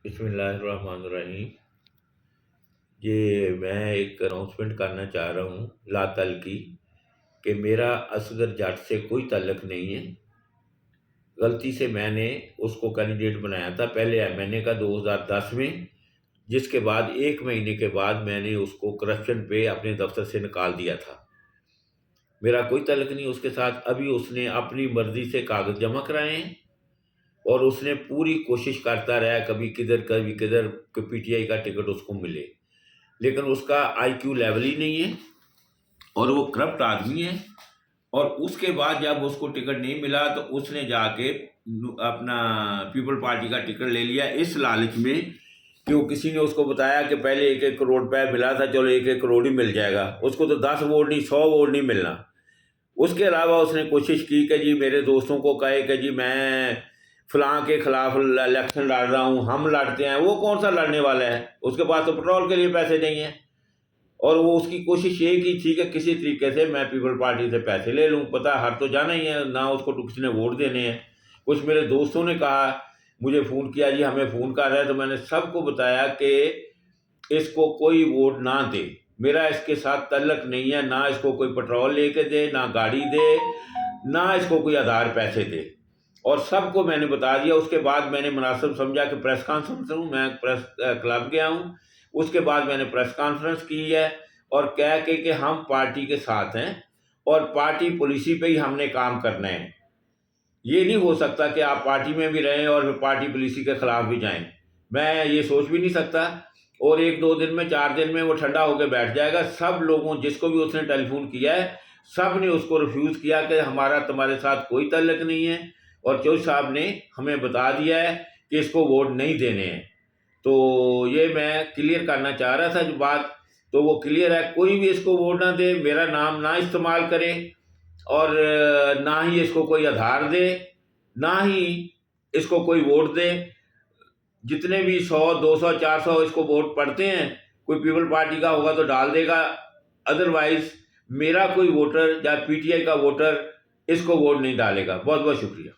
بسم اللہ الرحمن الرحیم۔ یہ میں ایک اناؤنسمنٹ کرنا چاہ رہا ہوں لا تل کی کہ میرا اصغر جٹ سے کوئی تعلق نہیں ہے۔ غلطی سے میں نے اس کو کینڈیڈیٹ بنایا تھا پہلے MNA کا 2010 میں، جس کے بعد 1 مہینے کے بعد میں نے اس کو کرپشن پہ اپنے دفتر سے نکال دیا تھا۔ میرا کوئی تعلق نہیں اس کے ساتھ۔ ابھی اس نے اپنی مرضی سے کاغذ جمع کرائے ہیں اور اس نے پوری کوشش کرتا رہا کبھی کدھر کہ PTI کا ٹکٹ اس کو ملے، لیکن اس کا IQ لیول ہی نہیں ہے اور وہ کرپٹ آدمی ہے۔ اور اس کے بعد جب اس کو ٹکٹ نہیں ملا تو اس نے جا کے اپنا پیپل پارٹی کا ٹکٹ لے لیا اس لالچ میں کہ وہ کسی نے اس کو بتایا کہ پہلے 1-1 کروڑ روپے ملا تھا، چلو 1-1 کروڑ ہی مل جائے گا، اس کو تو 10 ووٹ نہیں 100 ووٹ نہیں ملنا۔ اس کے علاوہ اس نے کوشش کی کہ جی میرے دوستوں کو کہے کہ جی میں فلاں کے خلاف الیکشن لڑ رہا ہوں، ہم لڑتے ہیں۔ وہ کون سا لڑنے والا ہے؟ اس کے پاس تو پٹرول کے لیے پیسے نہیں ہیں۔ اور وہ اس کی کوشش یہ کی تھی کہ کسی طریقے سے میں پیپل پارٹی سے پیسے لے لوں، پتہ ہر تو جانا ہی ہے، نہ اس کو کسی نے ووٹ دینے ہیں۔ کچھ میرے دوستوں نے کہا، مجھے فون کیا، جی ہمیں فون کر رہا ہے، تو میں نے سب کو بتایا کہ اس کو کوئی ووٹ نہ دے، میرا اس کے ساتھ تعلق نہیں ہے، نہ اس کو کوئی پٹرول لے کے دے، نہ گاڑی دے، نہ اس کو کوئی آدھار پیسے دے۔ اور سب کو میں نے بتا دیا۔ اس کے بعد میں نے مناسب سمجھا کہ پریس کانفرنس ہوں، میں پریس کلب گیا ہوں، اس کے بعد میں نے پریس کانفرنس کی ہے اور کہہ کے کہ ہم پارٹی کے ساتھ ہیں اور پارٹی پالیسی پہ ہی ہم نے کام کرنا ہے۔ یہ نہیں ہو سکتا کہ آپ پارٹی میں بھی رہیں اور پارٹی پالیسی کے خلاف بھی جائیں، میں یہ سوچ بھی نہیں سکتا۔ اور 1-2 دن میں 4 دن میں وہ ٹھنڈا ہو کے بیٹھ جائے گا۔ سب لوگوں جس کو بھی اس نے ٹیلی فون کیا ہے سب نے اس کو ریفیوز کیا کہ ہمارا تمہارے ساتھ کوئی تعلق نہیں ہے، اور چوہدری صاحب نے ہمیں بتا دیا ہے کہ اس کو ووٹ نہیں دینے ہیں۔ تو یہ میں کلیئر کرنا چاہ رہا تھا جو بات، تو وہ کلیئر ہے۔ کوئی بھی اس کو ووٹ نہ دے، میرا نام نہ استعمال کرے، اور نہ ہی اس کو کوئی آدھار دے، نہ ہی اس کو کوئی ووٹ دے۔ جتنے بھی 100 200 400 اس کو ووٹ پڑتے ہیں، کوئی پیپل پارٹی کا ہوگا تو ڈال دے گا، ادروائز میرا کوئی ووٹر یا PTI کا ووٹر اس کو ووٹ نہیں ڈالے گا۔ بہت بہت شکریہ۔